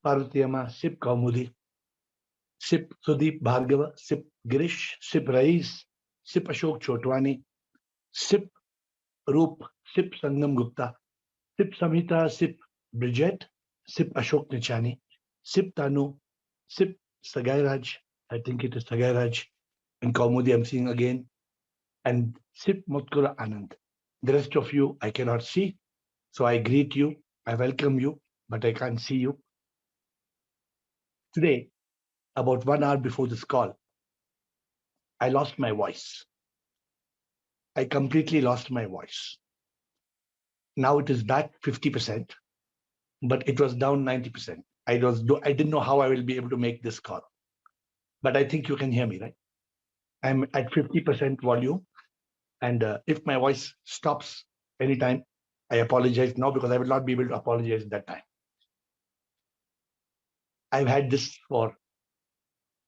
Parvatiyama, Sip Kaumudi, Sip Sudeep Bhargava, Sip Girish, Sip Rais, Sip Ashok Chotwani, Sip Roop, Sip Sangam Gupta, Sip Samhita, Sip Bridget, Sip Ashok Nichani, Sip Tanu, Sip Sagairaj, I think it is Sagairaj, and Kaumudi I'm seeing again, and Sip Motkura Anand. The rest of you I cannot see, so I greet you, I welcome you, but I can't see you. Today, about 1 hour before this call, I lost my voice. I completely lost my voice. Now it is back 50%, but it was down 90%. I didn't know how I will be able to make this call. But I think you can hear me, right? I'm at 50% volume. And if my voice stops anytime, I apologize now because I will not be able to apologize at that time. I've had this for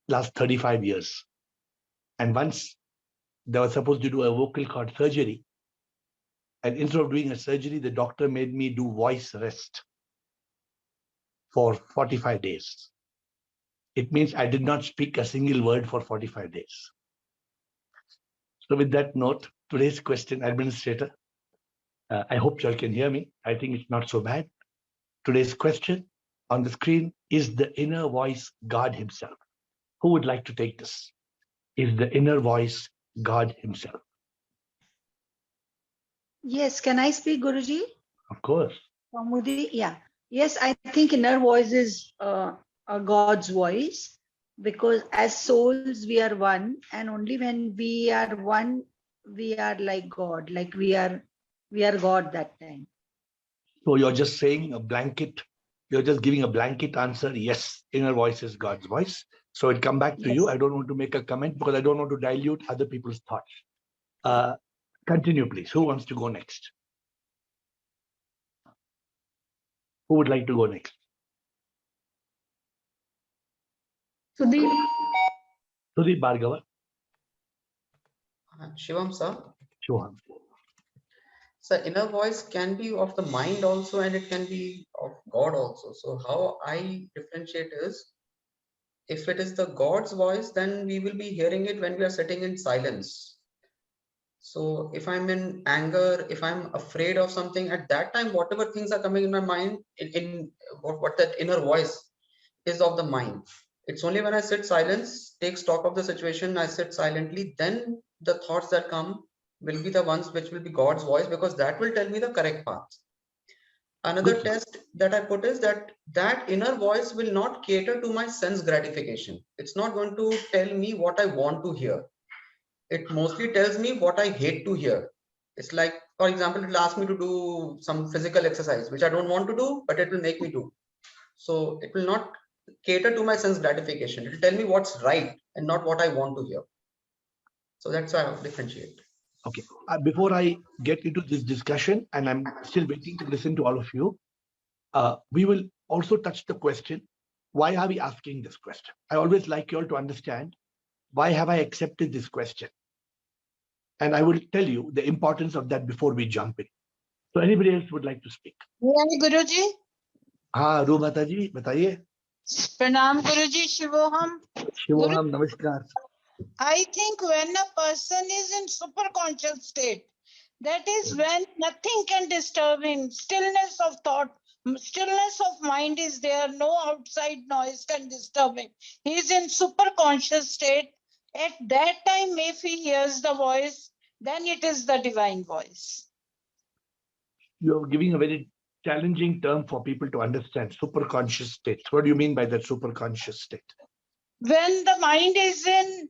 last 35 years. And once they were supposed to do a vocal cord surgery, and instead of doing a surgery, the doctor made me do voice rest for 45 days. It means I did not speak a single word for 45 days. So with that note, today's question, administrator, I hope you all can hear me. I think it's not so bad. Today's question on the screen is the inner voice God himself. Who would like to take this? Is the inner voice God himself? Yes, can I speak, Guruji? Of course. Kaumudi, yeah. Yes, I think inner voice is a God's voice, because as souls we are one, and only when we are one, we are like God, like we are God that time. So you're just saying a blanket, you're just giving a blanket answer. Yes, inner voice is God's voice. So it come back to you. I don't want to make a comment because I don't want to dilute other people's thoughts. Continue, please. Who wants to go next? Who would like to go next? Sudeep. Sudeep Bhargava. Shivam, sir. Shivam. So inner voice can be of the mind also, and it can be of God also. So how I differentiate is, if it is the God's voice, then we will be hearing it when we are sitting in silence. So if I'm in anger, if I'm afraid of something, at that time, whatever things are coming in my mind, in what that inner voice is of the mind. It's only when I sit silence, take stock of the situation, I sit silently, then the thoughts that come will be the ones which will be God's voice, because that will tell me the correct path. Another test that I put is that inner voice will not cater to my sense gratification. It's not going to tell me what I want to hear. It mostly tells me what I hate to hear. It's like, for example, it will ask me to do some physical exercise, which I don't want to do, but it will make me do. So it will not cater to my sense gratification. It will tell me what's right and not what I want to hear. So that's why I differentiate. Okay. Before I get into this discussion, and I'm still waiting to listen to all of you, we will also touch the question, why are we asking this question? I always like you all to understand, why have I accepted this question? And I will tell you the importance of that before we jump in. So anybody else would like to speak? Guruji. हाँ रू माता जी बताइए. Pranam Guruji, Shivoham. Shivoham, namaskar. I think when a person is in superconscious state, that is when nothing can disturb him. Stillness of thought, stillness of mind is there. No outside noise can disturb him. He is in superconscious state. At that time, if he hears the voice, then it is the divine voice. You're giving a very challenging term for people to understand, superconscious state. What do you mean by that superconscious state? When the mind is in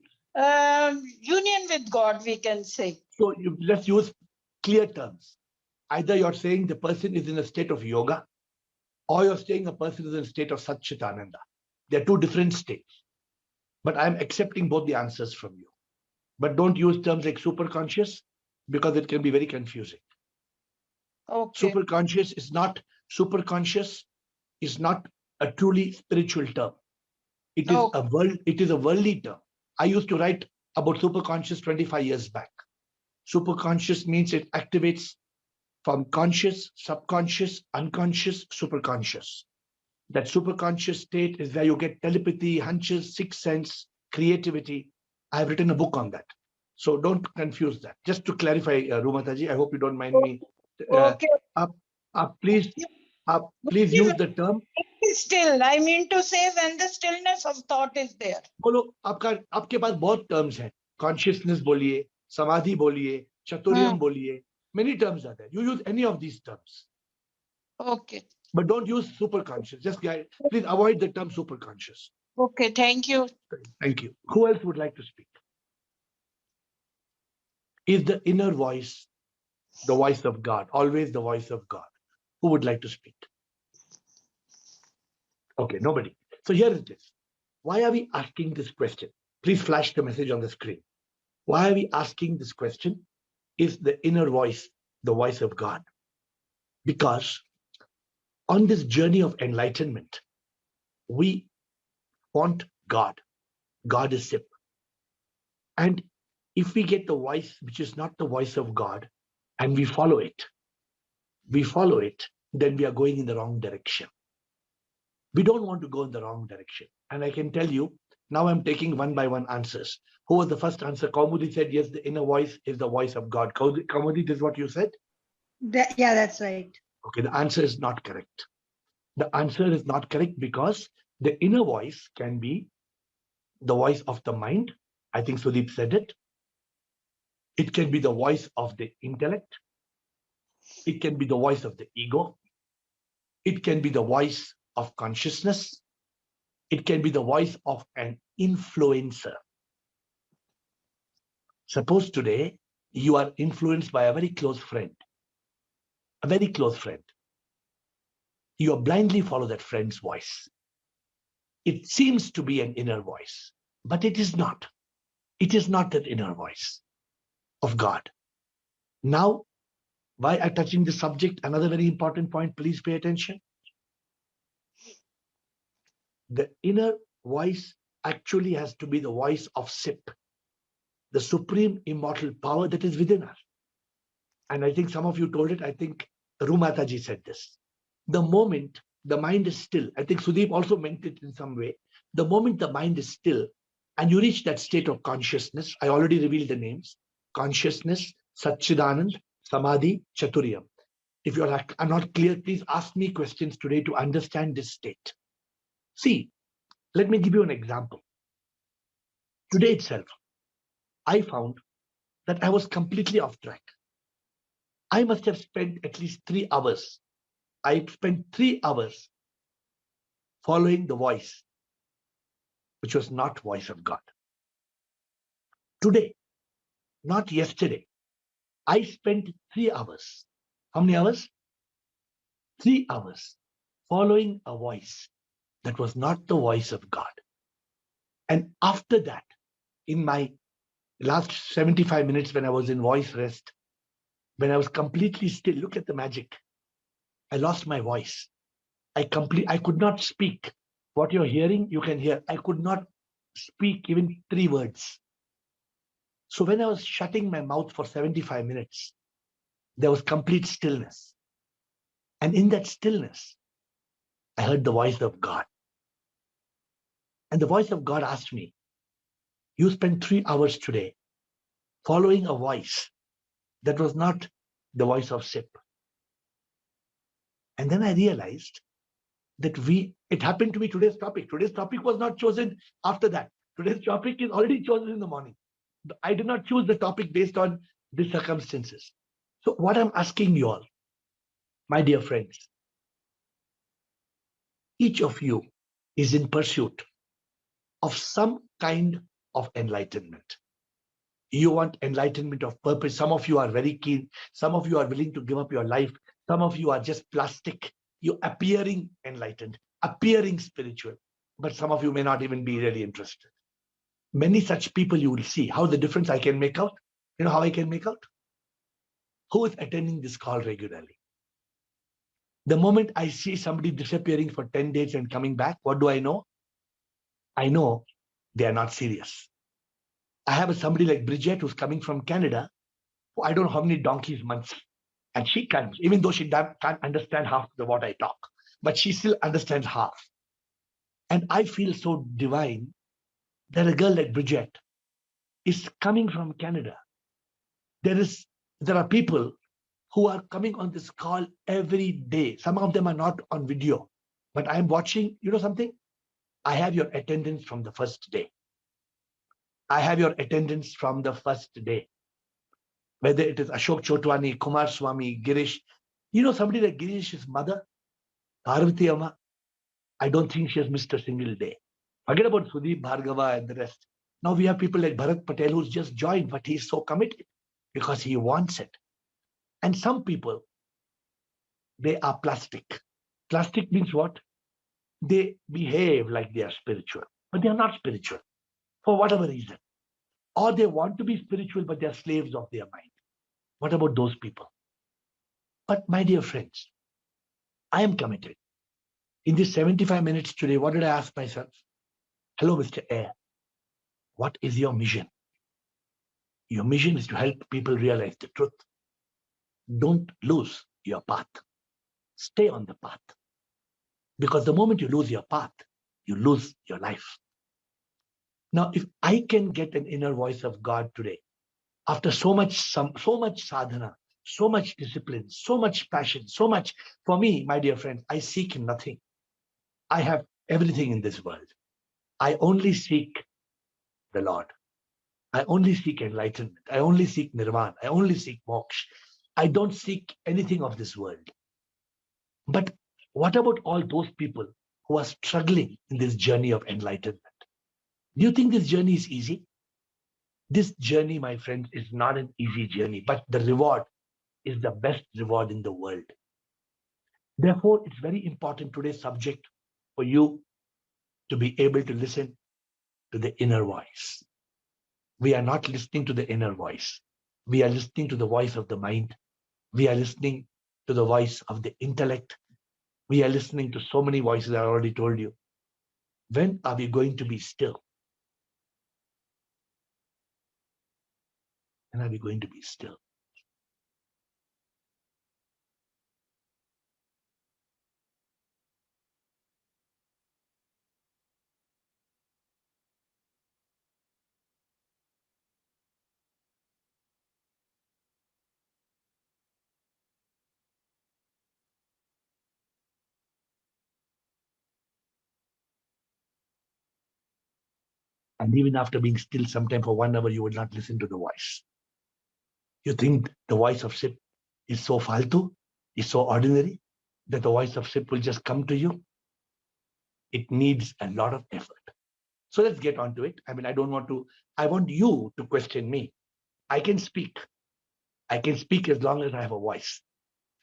union with God, we can say. So let's use clear terms. Either you're saying the person is in a state of yoga, or you're saying a person is in a state of Satchitananda. They're two different states. But I'm accepting both the answers from you. But don't use terms like superconscious, because it can be very confusing. Okay. Superconscious is not a truly spiritual term. It is a worldly term. I used to write about superconscious 25 years back. Superconscious means it activates from conscious, subconscious, unconscious, superconscious. That superconscious state is where you get telepathy, hunches, sixth sense, creativity. I've written a book on that. So don't confuse that. Just to clarify, Rumataji, I hope you don't mind me. Okay. Please, please use the term. Still, I mean to say when the stillness of thought is there. बोलो आपके पास बहुत terms हैं. Consciousness बोलिए, samadhi बोलिए, chaturiyam बोलिए. Many terms are there. You use any of these terms. Okay. But don't use superconscious. Just please avoid the term superconscious. Okay, thank you. Thank you. Who else would like to speak? Is the inner voice the voice of God? Always the voice of God. Who would like to speak? Okay, nobody. So here is this. Why are we asking this question? Please flash the message on the screen. Why are we asking this question? Is the inner voice the voice of God? Because on this journey of enlightenment, we want God. God is SIP. And if we get the voice which is not the voice of God, and we follow it, then we are going in the wrong direction. We don't want to go in the wrong direction. And I can tell you, now I'm taking one by one answers. Who was the first answer? Kaumudi said, yes, the inner voice is the voice of God. Kaumudi, this is what you said? Yeah, that's right. Okay, the answer is not correct. The answer is not correct because the inner voice can be the voice of the mind. I think Sudeep said it. It can be the voice of the intellect. It can be the voice of the ego. It can be the voice of consciousness. It can be the voice of an influencer. Suppose today you are influenced by a very close friend. A very close friend. You blindly follow that friend's voice. It seems to be an inner voice, but it is not. It is not that inner voice of God. Now, why I'm touching the subject, another very important point, please pay attention. The inner voice actually has to be the voice of SIP, the supreme immortal power that is within us. And I think some of you told it, I think Rumataji said this. The moment the mind is still, I think Sudeep also meant it in some way, the moment the mind is still and you reach that state of consciousness, I already revealed the names, consciousness, Satchidanand, Samadhi, Chaturiyam. If you are not clear, please ask me questions today to understand this state. See, let me give you an example. Today itself, I found that I was completely off track. I must have spent at least 3 hours. I spent 3 hours following the voice, which was not voice of God. Today, not yesterday, I spent 3 hours. How many hours? 3 hours following a voice that was not the voice of God. And after that, in my last 75 minutes when I was in voice rest, when I was completely still, look at the magic. I lost my voice. I could not speak. What you're hearing, you can hear. I could not speak even 3 words. So when I was shutting my mouth for 75 minutes, there was complete stillness. And in that stillness, I heard the voice of God. And the voice of God asked me, you spent 3 hours today following a voice that was not the voice of SIP. And then I realized that it happened to be today's topic. Today's topic was not chosen after that. Today's topic is already chosen in the morning. I did not choose the topic based on the circumstances. So what I'm asking you all, my dear friends, each of you is in pursuit of some kind of enlightenment. You want enlightenment of purpose. Some of you are very keen. Some of you are willing to give up your life. Some of you are just plastic. You're appearing enlightened, appearing spiritual, but some of you may not even be really interested. Many such people you will see. How the difference I can make out? You know how I can make out? Who is attending this call regularly? The moment I see somebody disappearing for 10 days and coming back, what do I know? I know they are not serious. I have somebody like Bridget who's coming from Canada, who I don't know how many donkeys months. And she comes, even though she can't understand half of what I talk, but she still understands half. And I feel so divine that a girl like Bridget is coming from Canada. There are people who are coming on this call every day. Some of them are not on video, but I'm watching. You know something? I have your attendance from the first day. I have your attendance from the first day. Whether it is Ashok Chotwani, Kumar Swami, Girish. You know somebody like Girish's mother, Parvati Amma? I don't think she has missed a single day. Forget about Sudeep Bhargava and the rest. Now we have people like Bharat Patel who's just joined, but he's so committed because he wants it. And some people, they are plastic. Plastic means what? They behave like they are spiritual, but they are not spiritual for whatever reason. Or they want to be spiritual, but they are slaves of their mind. What about those people? But my dear friends, I am committed. In these 75 minutes today, what did I ask myself? Hello, Mr. AiR. What is your mission? Your mission is to help people realize the truth. Don't lose your path. Stay on the path. Because the moment you lose your path, you lose your life. Now, if I can get an inner voice of God today, after so much sadhana, so much discipline, so much passion, so much, for me, my dear friends, I seek nothing. I have everything in this world. I only seek the Lord. I only seek enlightenment. I only seek nirvana. I only seek moksha. I don't seek anything of this world. But what about all those people who are struggling in this journey of enlightenment? Do you think this journey is easy? This journey, my friends, is not an easy journey, but the reward is the best reward in the world. Therefore, it's very important today's subject for you to be able to listen to the inner voice. We are not listening to the inner voice. We are listening to the voice of the mind. We are listening to the voice of the intellect. We are listening to so many voices, I already told you. When are we going to be still? When are we going to be still? And even after being still sometime for 1 hour, you will not listen to the voice. You think the voice of Sip is so faltu, is so ordinary, that the voice of Sip will just come to you? It needs a lot of effort. So let's get on to it. I mean, I want you to question me. I can speak. I can speak as long as I have a voice,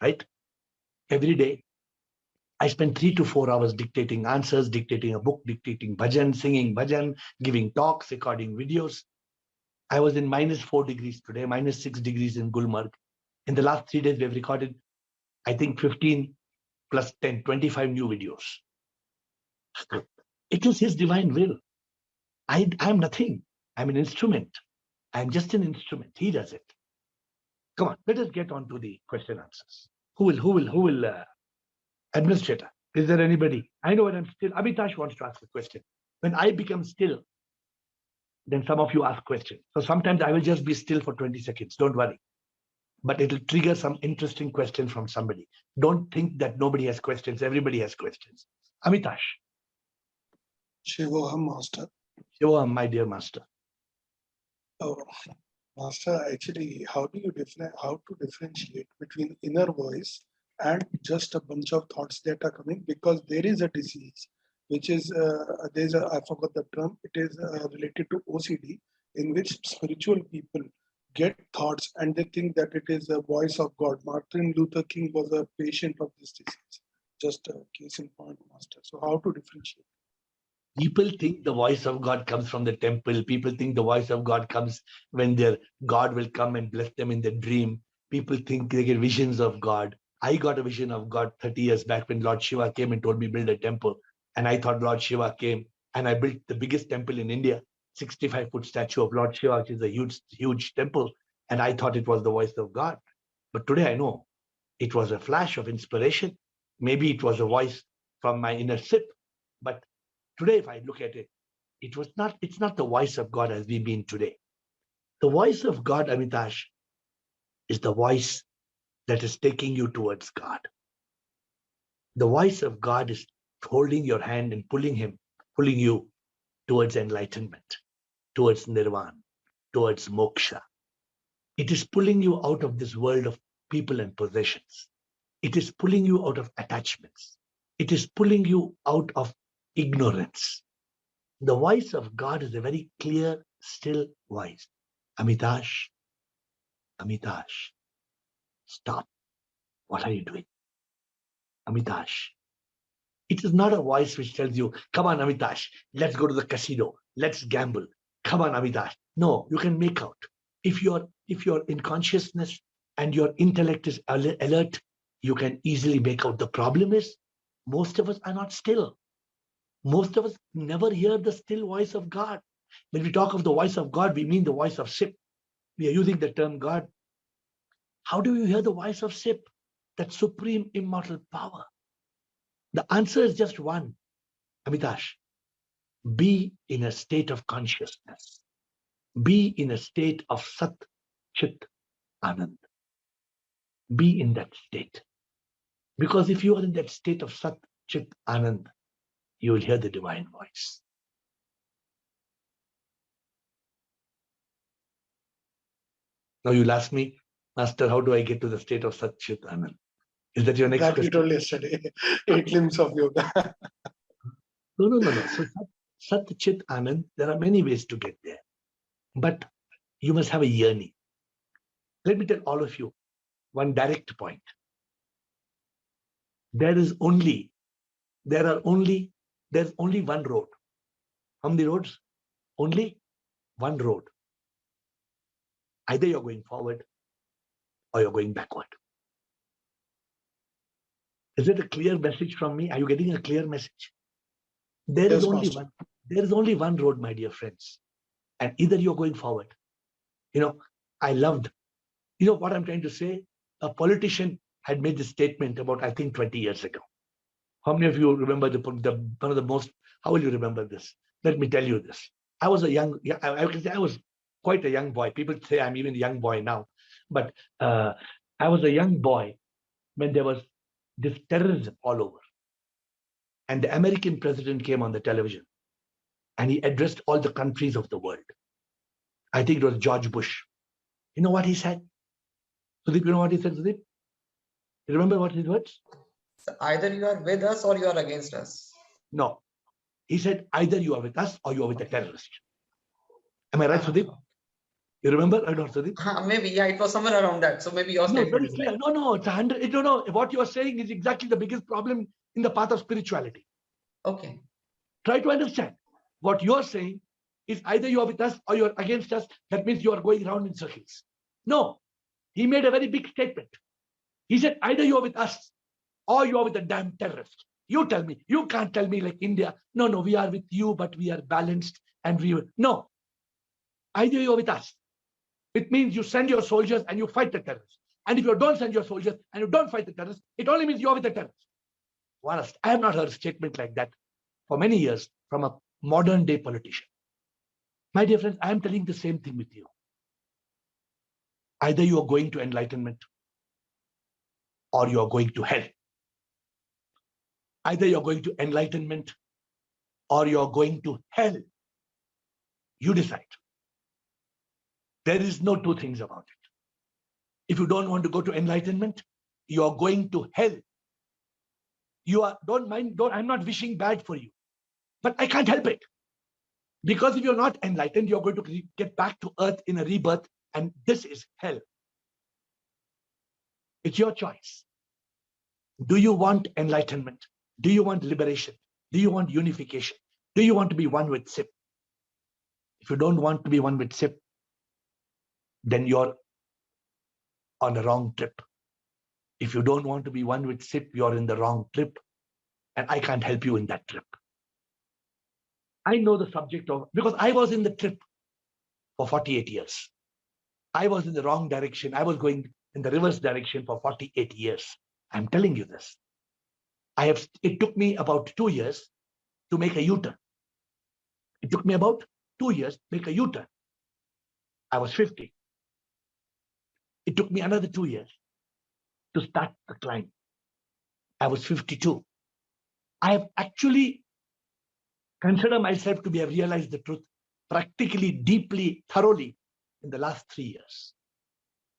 right? Every day, I spend 3 to 4 hours dictating answers, dictating a book, dictating bhajan, singing bhajan, giving talks, recording videos. I was in -4 degrees today, -6 degrees in Gulmarg. In the last 3 days, we have recorded, I think, 15 plus 10, 25 new videos. It is His divine will. I'm nothing. I'm an instrument. I'm just an instrument. He does it. Come on, let us get on to the question answers. Who will, administrator? Is there anybody? I know when I'm still. Amitash wants to ask a question. When I become still, then some of you ask questions. So sometimes I will just be still for 20 seconds. Don't worry. But it'll trigger some interesting question from somebody. Don't think that nobody has questions. Everybody has questions. Amitash. Shivoham Master. Shivoham, my dear master. Oh, Master, actually, how to differentiate between inner voice and just a bunch of thoughts that are coming? Because there is a disease, which is I forgot the term. It is related to OCD, in which spiritual people get thoughts and they think that it is a voice of God. Martin Luther King was a patient of this disease. Just a case in point, Master. So how to differentiate? People think the voice of God comes from the temple. People think the voice of God comes when their God will come and bless them in their dream. People think they get visions of God. I got a vision of God 30 years back when Lord Shiva came and told me build a temple. And I thought Lord Shiva came and I built the biggest temple in India, 65-foot statue of Lord Shiva, which is a huge, huge temple. And I thought it was the voice of God. But today I know it was a flash of inspiration. Maybe it was a voice from my inner Sip. But Today, if I look at it, it's not the voice of God as we mean today. The voice of God, Amitash, is the voice that is taking you towards God. The voice of God is holding your hand and pulling you towards enlightenment, towards nirvana, towards moksha. It is pulling you out of this world of people and possessions. It is pulling you out of attachments. It is pulling you out of ignorance. The voice of God is a very clear, still voice. Amitash, Amitash, stop. What are you doing? Amitash. It is not a voice which tells you, come on, Amitash, let's go to the casino. Let's gamble. Come on, Amitash. No, you can make out. If you're in consciousness and your intellect is alert, you can easily make out. The problem is, most of us are not still. Most of us never hear the still voice of God. When we talk of the voice of God, we mean the voice of Sip. We are using the term God. How do you hear the voice of Sip? That supreme immortal power. The answer is just one. Amitash, be in a state of consciousness. Be in a state of Sat Chit Anand. Be in that state. Because if you are in that state of Sat Chit Anand, you will hear the divine voice. Now you'll ask me, Master, how do I get to the state of Sat Chit Anand? Is that your next That question? you told yesterday. 8 limbs of yoga. No. So Sat Chit Anand, there are many ways to get there. But you must have a yearning. Let me tell all of you one direct point. There's only one road. How many roads? Only one road. Either you're going forward or you're going backward. Is it a clear message from me? Are you getting a clear message? There is only one road, my dear friends. And either you're going forward. I loved, what I'm trying to say? A politician had made this statement about, I think, 20 years ago. How many of you remember one of the most, how will you remember this? Let me tell you this. I was I can say I was quite a young boy. People say I'm even a young boy now. But I was a young boy when there was this terrorism all over. And the American president came on the television and he addressed all the countries of the world. I think it was George Bush. You know what he said? Sudeep, you know what he said, Sudeep? You remember what his words? So either you are with us or you are against us. No. He said, either you are with us or you are with the terrorist. Am I right, Sudeep? You remember or not, Sudeep? Maybe, yeah, it was somewhere around that. So maybe your No, statement very is clear. right. No, it's 100. No. What you are saying is exactly the biggest problem in the path of spirituality. Okay. Try to understand. What you are saying is either you are with us or you are against us. That means you are going around in circles. No. He made a very big statement. He said, either you are with us or you are with the damn terrorist. You tell me. You can't tell me like India. No, we are with you, but we are balanced and we will. No. Either you are with us. It means you send your soldiers and you fight the terrorists. And if you don't send your soldiers and you don't fight the terrorists, it only means you're with the terrorists. Honest, I have not heard a statement like that for many years from a modern day politician. My dear friends, I am telling the same thing with you. Either you are going to enlightenment or you are going to hell. Either you're going to enlightenment or you're going to hell. You decide. There is no two things about it. If you don't want to go to enlightenment, you are going to hell. I'm not wishing bad for you, but I can't help it. Because if you're not enlightened, you're going to get back to earth in a rebirth, and this is hell. It's your choice. Do you want enlightenment? Do you want liberation? Do you want unification? Do you want to be one with SIP? If you don't want to be one with SIP, then you're on the wrong trip. If you don't want to be one with SIP, you're in the wrong trip. And I can't help you in that trip. I know the subject of, because I was in the trip for 48 years. I was in the wrong direction. I was going in the reverse direction for 48 years. I'm telling you this. It took me about 2 years to make a U-turn. It took me about 2 years to make a U-turn. I was 50. It took me another 2 years to start the climb. I was 52. I have actually considered myself to have realized the truth practically, deeply, thoroughly in the last 3 years.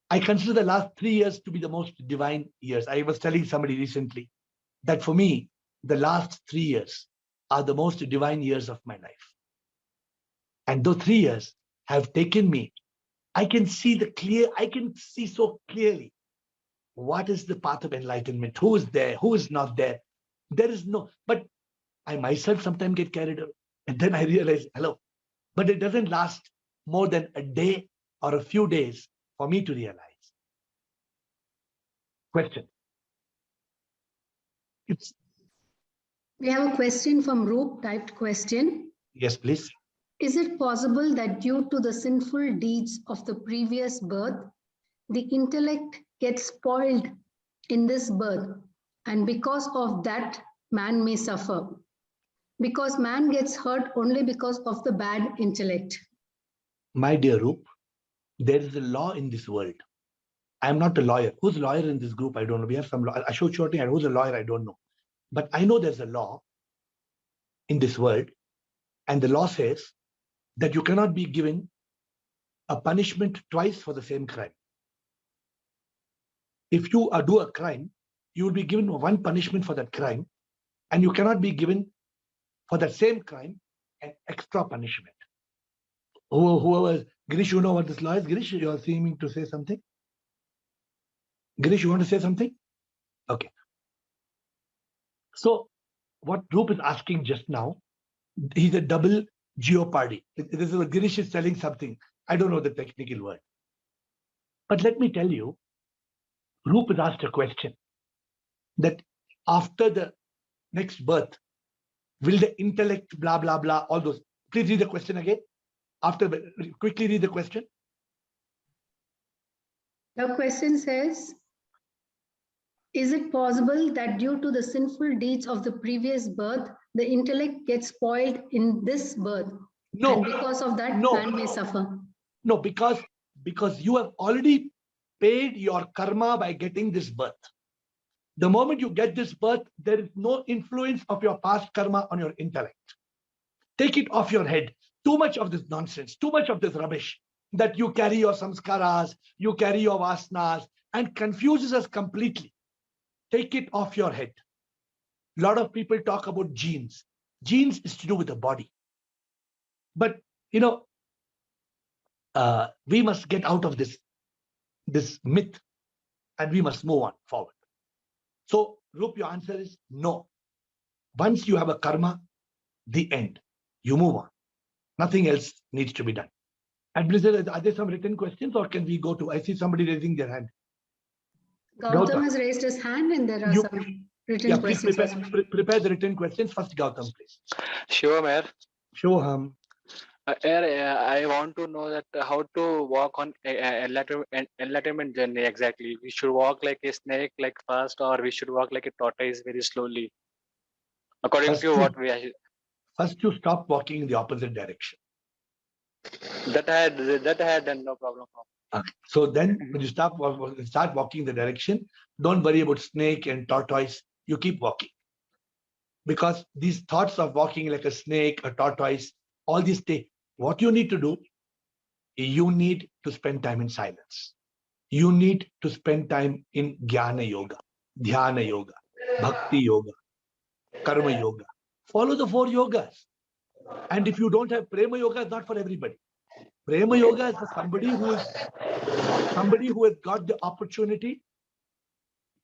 I consider the last 3 years to be the most divine years. I was telling somebody recently that for me, the last 3 years are the most divine years of my life. And those 3 years have taken me, I can see so clearly what is the path of enlightenment, who is there, who is not there. There is no, but I myself sometimes get carried away. And then I realize, hello, but it doesn't last more than a day or a few days for me to realize. Question. It's, We have a question from Roop, typed question. yes, please. Is it possible that due to the sinful deeds of the previous birth, the intellect gets spoiled in this birth, and because of that, man may suffer? Because man gets hurt only because of the bad intellect. My dear Roop, there is a law in this world. I'm not a lawyer. Who's a lawyer in this group? I don't know. We have some law. Ashok Choti, and who's a lawyer? I don't know. But I know there's a law in this world, and the law says that you cannot be given a punishment twice for the same crime. If you do a crime, you will be given one punishment for that crime, and you cannot be given for that same crime an extra punishment. Whoever, Girish, you know what this law is? Girish, you are seeming to say something. Girish, you want to say something? Okay. So what Roop is asking just now, he's a double jeopardy. This is what Girish is telling something. I don't know the technical word. But let me tell you, Roop has asked a question that after the next birth, will the intellect, blah, blah, blah, all those. Please read the question again. Quickly read the question. The question says, is it possible that due to the sinful deeds of the previous birth, the intellect gets spoiled in this birth? No. And because of that, No. man may suffer. No, because you have already paid your karma by getting this birth. The moment you get this birth, there is no influence of your past karma on your intellect. Take it off your head. Too much of this nonsense, too much of this rubbish that you carry your samskaras, you carry your vasanas, and confuses us completely. Take it off your head. A lot of people talk about genes. Genes is to do with the body. But, we must get out of this myth, and we must move on forward. So, Roop, your answer is no. Once you have a karma, the end. You move on. Nothing else needs to be done. And Blizzard, are there some written questions, or can we go to? I see somebody raising their hand. Gautam has raised his hand, and there are some written questions. Please prepare the written questions. First, Gautam, please. Sure, Mayor. Sure. AiR, I want to know that how to walk on enlightenment journey exactly. We should walk like a snake, like fast, or we should walk like a tortoise, very slowly. According to what we are. First, you stop walking in the opposite direction. That I had done, no problem. Okay. So then, when you start walking the direction, don't worry about snake and tortoise. You keep walking, because these thoughts of walking like a snake, a tortoise, all these things. What you need to do, you need to spend time in silence. You need to spend time in Jnana Yoga, Dhyana Yoga, Bhakti Yoga, Karma Yoga. Follow the 4 yogas. And if you don't have Prema Yoga, it's not for everybody. Prema Yoga is for somebody who has got the opportunity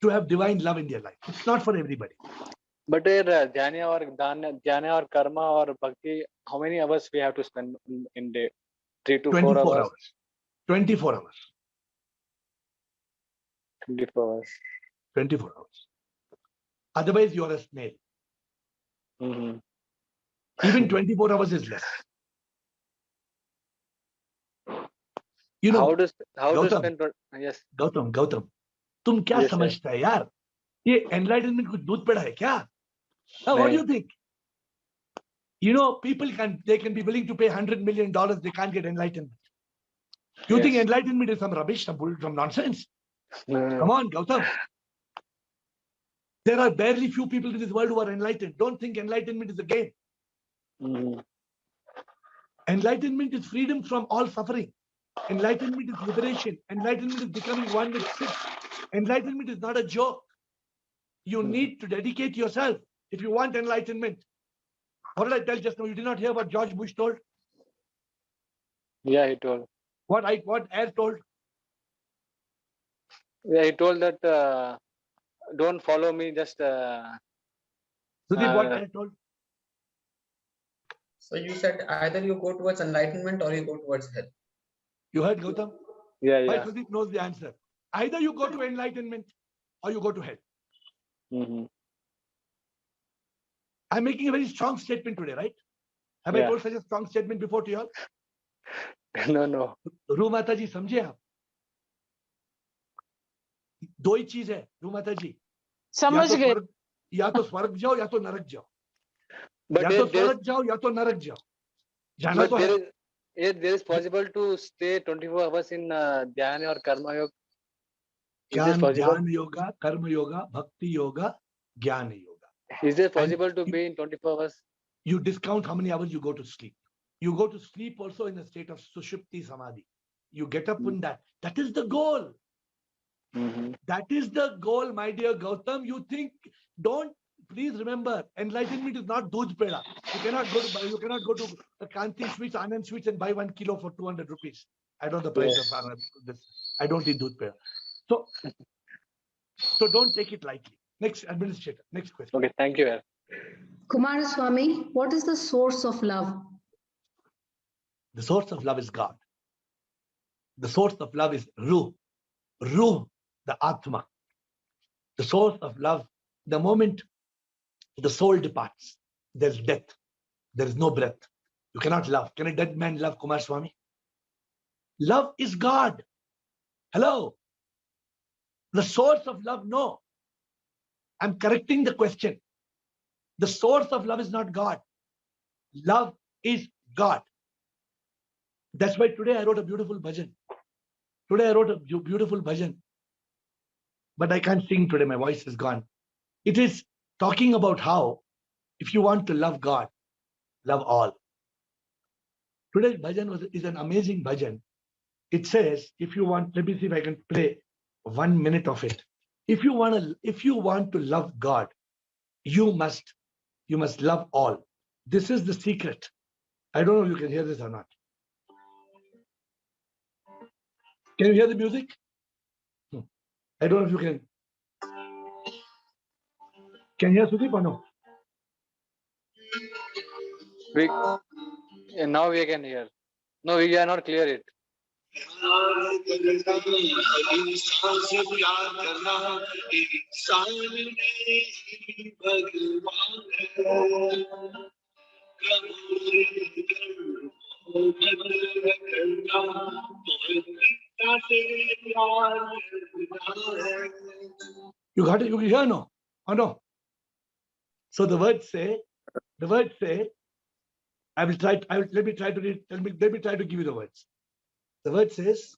to have divine love in their life. It's not for everybody. But Dhyana or Karma or Bhakti, how many hours we have to spend in day? 3 to 4 hours? 24 hours. 24 hours. 24 hours. Otherwise, you are a snail. Mm-hmm. Even 24 hours is less. How to spend? Yes. Gautam, तुम क्या समझता है यार? ये enlightenment कुछ दूध पेड़ा है क्या? What do you think? You know, people can be willing to pay $100 million. They can't get enlightenment. You think Yes. enlightenment is some rubbish, some nonsense? Mm, Come on, Gautam. There are barely few people in this world who are enlightened. Don't think enlightenment is a game. mm, Enlightenment is freedom from all suffering. Enlightenment is liberation. Enlightenment is becoming one with Shiv. Enlightenment is not a joke. You need to dedicate yourself if you want enlightenment. What did I tell just now? You did not hear what George Bush told? Yeah, he told. What AiR told? Yeah, he told that don't follow me. Just Sudeep, what uh, AiR told? So you said either you go towards enlightenment or you go towards hell. You heard Gautam? yeah, Why yeah. Sudeep knows the answer. Either you go to enlightenment or you go to hell. Mm-hmm. I'm making a very strong statement today, right? Have I Yeah. told such a strong statement before to you all? No. रू माता जी समझे आप? दो ही चीज है रू माता जी, समझ गए या तो स्वर्ग जाओ या तो नरक जाओ, But या तो स्वर्ग जाओ या तो नरक जाओ, जाना तो है. there is possible to stay 24 hours in dhyana or karma yoga. Is this ज्ञान possible? ध्यान योगा, कर्म योगा, भक्ति योगा, ज्ञान yoga. Is it possible to be in 24 hours? You discount how many hours you go to sleep. You go to sleep also in a state of sushupti samadhi. You get up in that. That is the goal. Mm-hmm. That is the goal, my dear Gautam. You think, please remember, enlightenment is not doodh peda. You cannot go to a Kanti Sweets, Anand Sweets and buy 1 kilo for 200 rupees. I don't know the price Yes. of this. I don't eat doodh peda. So don't take it lightly. Next administrator, next question. Okay, thank you. Kumaraswamy, what is the source of love? The source of love is God. The source of love is Ruh, the Atma. The source of love, the moment the soul departs, there's death. There is no breath. You cannot love. Can a dead man love, Kumaraswamy? Love is God. Hello. The source of love, no. I'm correcting the question. The source of love is not God. Love is God. That's why today I wrote a beautiful bhajan. Today I wrote a beautiful bhajan. But I can't sing today. My voice is gone. It is talking about how, if you want to love God, love all. Today's bhajan is an amazing bhajan. It says, if you want, let me see if I can play 1 minute of it. If you want to love God, you must love all. This is the secret. I don't know if you can hear this or not. Can you hear the music? I don't know if you can. Can you hear Sudeep or no? Now we can hear. No, we cannot clear it. You got it? You can hear no? Or no? So the words say, let me try to read, let me try to give you the words. The word says,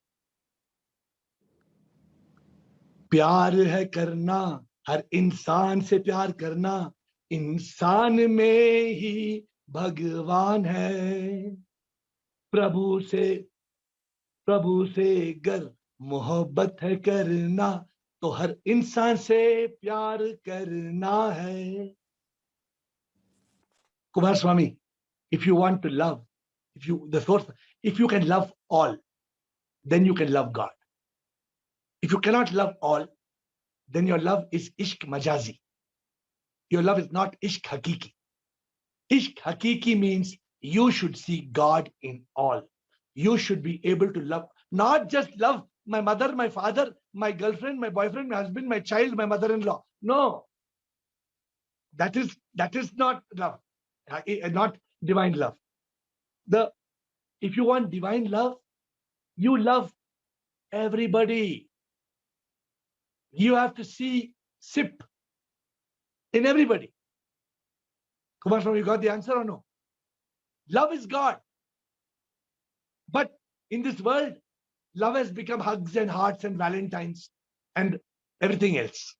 प्यार है करना, हर इंसान से प्यार करना, इंसान में ही भगवान है. प्रभु से गर मोहब्बत है करना, तो हर इंसान से प्यार करना है. Kumaraswamy, if you want to love, if you can love all, then you can love God. If you cannot love all, then your love is ishq majazi. Your love is not ishq hakiki. Ishq hakiki means you should see God in all. You should be able to love, not just love my mother, my father, my girlfriend, my boyfriend, my husband, my child, my mother-in-law. No. That is not love, not divine love. If you want divine love, you love everybody. You have to see sip in everybody. Kumaraswamy, you got the answer or no? Love is God. But in this world, love has become hugs and hearts and valentines and everything else.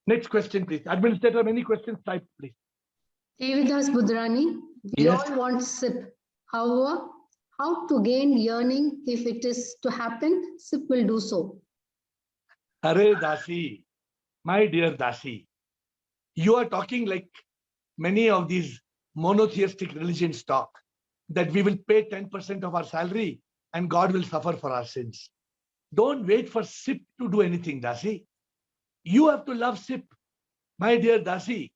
Next question, please. Administrator, many questions type, please. Devidas Budrani, we Yes. all want SIP. However, how to gain yearning if it is to happen, SIP will do so. Hare Dasi, my dear Dasi, you are talking like many of these monotheistic religions talk, that we will pay 10% of our salary and God will suffer for our sins. Don't wait for SIP to do anything, Dasi. You have to love SIP, my dear Dasi.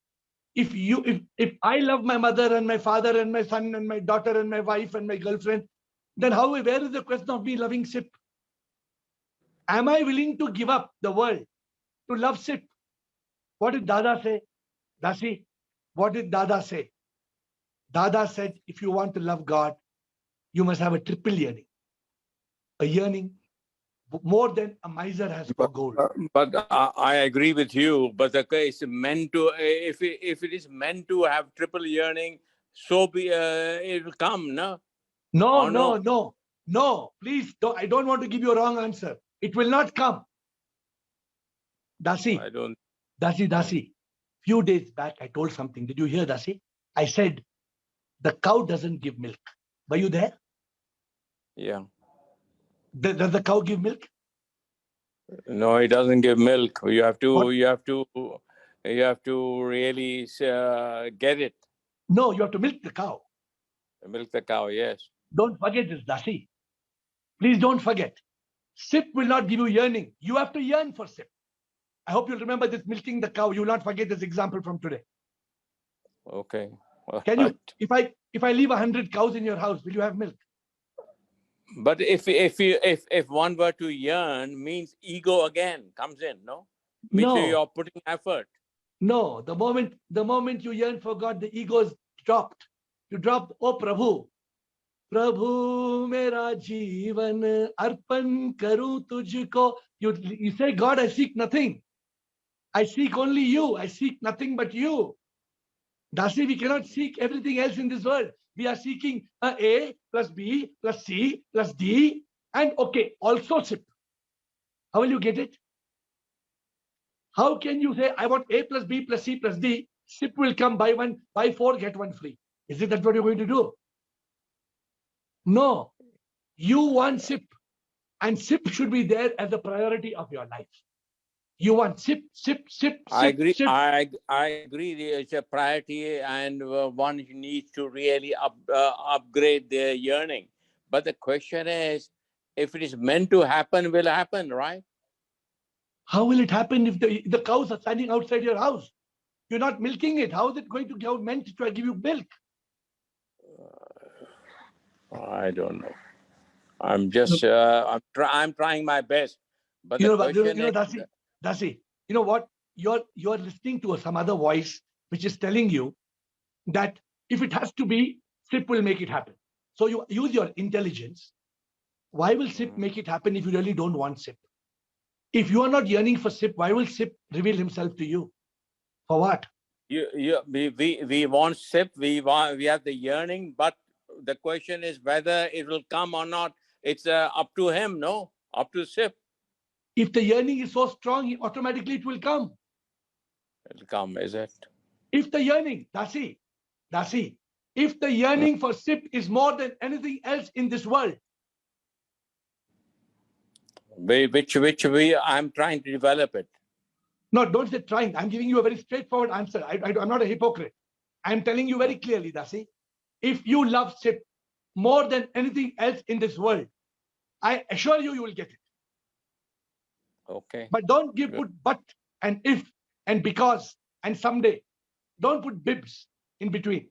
If I love my mother and my father and my son and my daughter and my wife and my girlfriend, then where is the question of me loving SIP? Am I willing to give up the world to love SIP? What did Dada say? Dasi, what did Dada say? Dada said, if you want to love God, you must have a triple yearning. A yearning more than a miser has for gold. But I agree with you. But the case meant to, if it is meant to have triple yearning, so be it will come, no? No. Please, I don't want to give you a wrong answer. It will not come. Dasi, I don't. Dasi. Few days back, I told something. Did you hear, Dasi? I said, the cow doesn't give milk. Were you there? Yeah. Does the cow give milk? No, it doesn't give milk. You have to. What? You have to really get it. No, you have to milk the cow. Milk the cow. Yes. Don't forget this, Dasi. Please don't forget. SIP will not give you yearning. You have to yearn for SIP. I hope you'll remember this milking the cow. You will not forget this example from today. Okay. Can you? If I leave 100 cows in your house, will you have milk? But if one were to yearn, means ego again comes in, no? Means No. you're putting effort. No. The moment you yearn for God, the ego is dropped. You drop, oh Prabhu. Prabhu mera jeevan arpan karu tujhko. You say, God, I seek nothing. I seek only you. I seek nothing but you. Dasi, we cannot seek everything else in this world. We are seeking A plus B plus C plus D and okay, also SIP. How will you get it? How can you say, I want A plus B plus C plus D, SIP will come buy 4, get 1 free. Is it that what you're going to do? No. You want SIP and SIP should be there as a priority of your life. You want SIP. I agree. SIP. I agree. It's a priority, and one needs to really upgrade their yearning. But the question is, if it is meant to happen, will happen, right? How will it happen if the cows are standing outside your house? You're not milking it. How is it going to get meant to give you milk? I don't know. I'm just I'm trying my best. But the question is, Dasi, you know what? You're listening to some other voice which is telling you that if it has to be, SIP will make it happen. So you use your intelligence. Why will SIP make it happen if you really don't want SIP? If you are not yearning for SIP, why will SIP reveal himself to you? For what? We want SIP, we have the yearning, but the question is whether it will come or not. It's up to him, no? Up to SIP. If the yearning is so strong, automatically it will come. It'll come, is it? If the yearning, Dasi, if the yearning for SIP is more than anything else in this world, which I'm trying to develop it. No, don't say trying. I'm giving you a very straightforward answer. I'm not a hypocrite. I'm telling you very clearly, Dasi. If you love SIP more than anything else in this world, I assure you, you will get it. Okay. But don't put but and if and because and someday. Don't put bibs in between.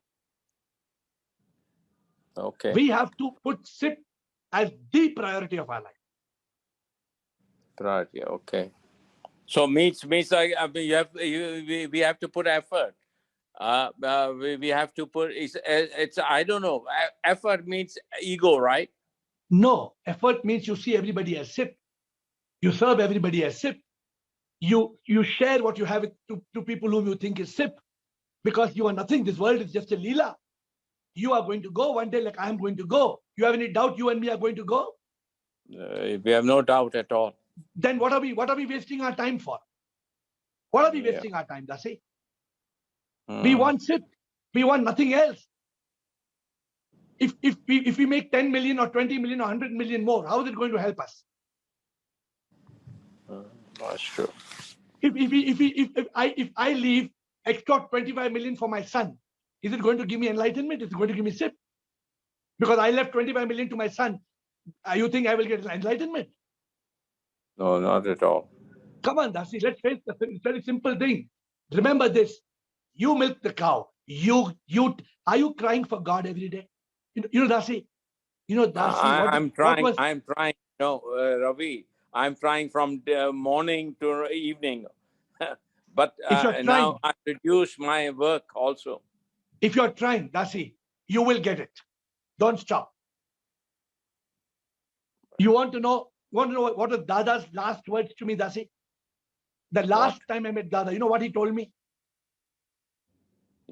Okay. We have to put SIP as the priority of our life. Priority, okay. So means like we have to put effort. We have to put it's I don't know. Effort means ego, right? No, effort means you see everybody as SIP. You serve everybody as SIP. You share what you have to people whom you think is SIP, because you are nothing. This world is just a leela. you are going to go one day like I am going to go. You have any doubt you and me are going to go? We have no doubt at all. Then what are we wasting our time for? What are we Yeah. wasting our time, Dasi? Hmm. We want SIP. We want nothing else. If we make 10 million or 20 million or 100 million more, how is it going to help us? That's true. If I leave extra 25 million for my son, is it going to give me enlightenment? Is it going to give me SIP? Because I left 25 million to my son, you think I will get enlightenment? No, not at all. Come on, Dasi, let's face the very simple thing. Remember this: you milk the cow. Are you crying for God every day? You know, Dasi. Dasi. I'm trying. I'm trying. No, Ravi, I'm trying from morning to evening. But If you're trying, now I reduce my work also. if you're trying, Dasi, you will get it. Don't stop. You want to know what was Dada's last words to me, Dasi? The last time I met Dada, you know what he told me?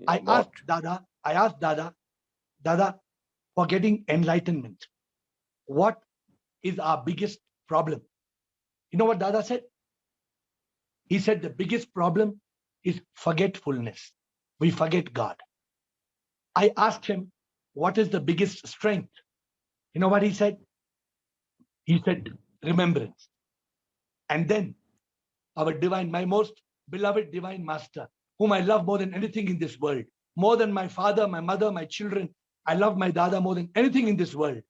I asked Dada, Dada, for getting enlightenment, what is our biggest problem? You know what Dada said? He said the biggest problem is forgetfulness. We forget God. I asked him, what is the biggest strength? You know what he said? He said, remembrance. And then my most beloved divine master, whom I love more than anything in this world, more than my father, my mother, my children, I love my Dada more than anything in this world.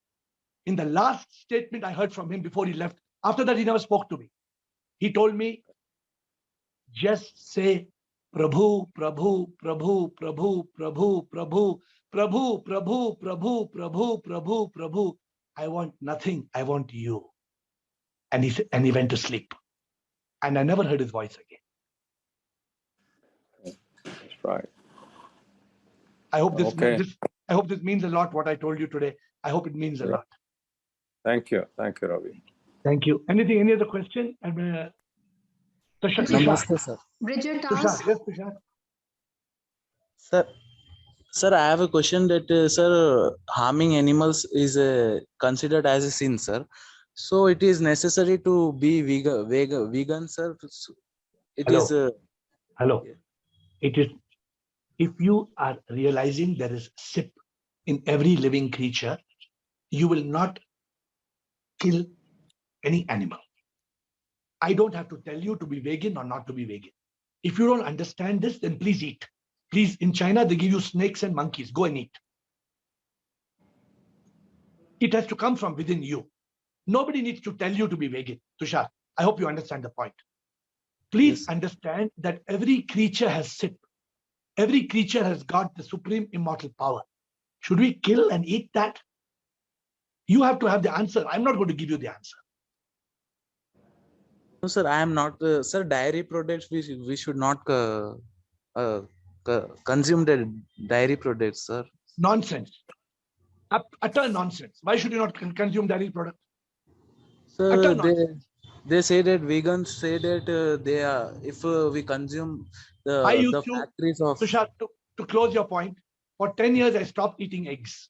In the last statement I heard from him before he left, after that he never spoke to me. He told me, just say Prabhu, Prabhu, Prabhu, Prabhu, Prabhu, Prabhu, Prabhu, Prabhu, Prabhu, Prabhu, Prabhu, Prabhu. I want nothing. I want you. And he went to sleep. And I never heard his voice again. That's right. I hope this Okay. I hope this means a lot. What I told you today. I hope it means a lot. Thank you, Ravi. Thank you. Any other question? Namaste, sir. Bridget Tushar, asked, yes, Tushar. Sir, I have a question that, sir, harming animals is considered as a sin, sir. So it is necessary to be vegan, sir. It Hello. is. Hello. It is, if you are realizing there is SIP in every living creature, you will not kill any animal. I don't have to tell you to be vegan or not to be vegan. If you don't understand this, then please eat. Please, in China, they give you snakes and monkeys. Go and eat. It has to come from within you. Nobody needs to tell you to be vegan. Tushar, I hope you understand the point. Please understand that every creature has SIP. Every creature has got the supreme immortal power. Should we kill and eat that? You have to have the answer. I'm not going to give you the answer. No, sir, I am not. Sir, dairy products, we should not consume the dairy products, sir. Nonsense. Utter nonsense. Why should you not consume dairy products? Sir, they say that vegans say that they are, if we consume the factories of. Tushar, to close your point, for 10 years I stopped eating eggs.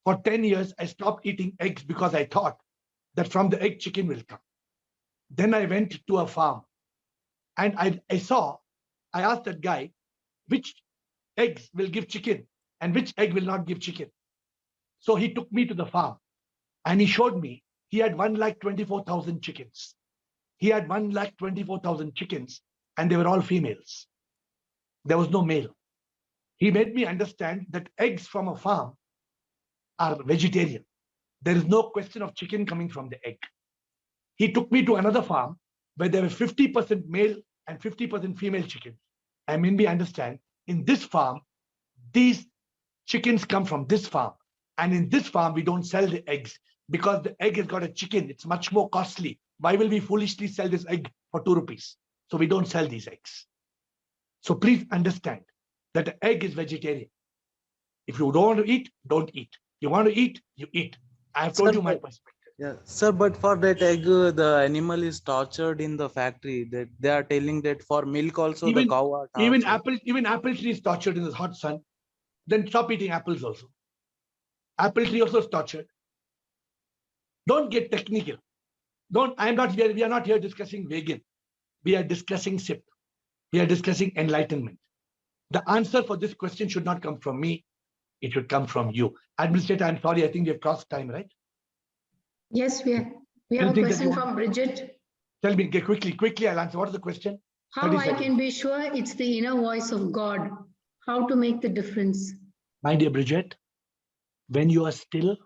For 10 years I stopped eating eggs because I thought that from the egg chicken will come. Then I went to a farm and I asked that guy which eggs will give chicken and which egg will not give chicken. So he took me to the farm and he showed me he had 1,24,000 chickens. He had 1,24,000 chickens and they were all females. There was no male. He made me understand that eggs from a farm are vegetarian. There is no question of chicken coming from the egg. He took me to another farm where there were 50% male and 50% female chickens. And made me understand in this farm, these chickens come from this farm. And in this farm, we don't sell the eggs because the egg has got a chicken. It's much more costly. Why will we foolishly sell this egg for 2 rupees? So we don't sell these eggs. So please understand that the egg is vegetarian. If you don't want to eat, don't eat. You want to eat, you eat. I have told you my perspective. Yeah, sir, but for that egg, the animal is tortured in the factory. That they are telling that for milk also the cow are tortured. Even apple tree is tortured in the hot sun. Then stop eating apples also. Apple tree also is tortured. Don't get technical. I'm not here. We are not here discussing vegan. We are discussing SIP. We are discussing enlightenment. The answer for this question should not come from me. It should come from you. Administrator, I'm sorry. I think we have crossed time, right? Yes, we have a Anything that you question want- from Bridget. Tell me, quickly, I'll answer. What is the question? How 30 I seconds. can be sure it's the inner voice of God? How to make the difference? My dear Bridget, when you are still,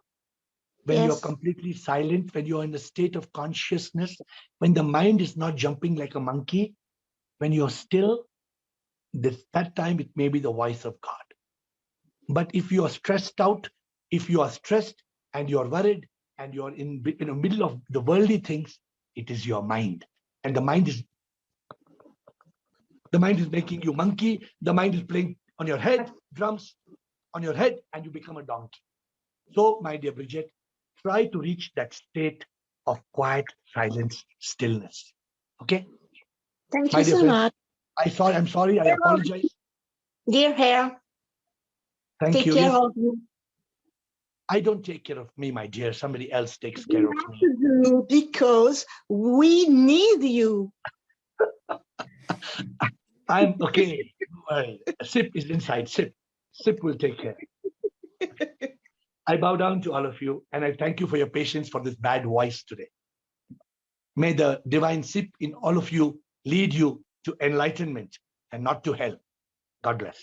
when you are Yes. completely silent, when you are in a state of consciousness, when the mind is not jumping like a monkey, when you're still, that time it may be the voice of God. But if you are stressed out, if you are stressed and you're worried and you're in the middle of the worldly things, it is your mind. And the mind is making you monkey. The mind is playing on your head, drums on your head, and you become a donkey. So, my dear Bridget, try to reach that state of quiet, silence, stillness. Okay? Thank My you dear so friends, much. I'm sorry, I apologize. Dear hair, Thank take you. care Yes, of you. I don't take care of me, my dear. Somebody else takes care of me. Because we need you. I'm okay. SIP is inside. SIP will take care. I bow down to all of you and I thank you for your patience for this bad voice today. May the divine SIP in all of you lead you to enlightenment and not to hell. God bless.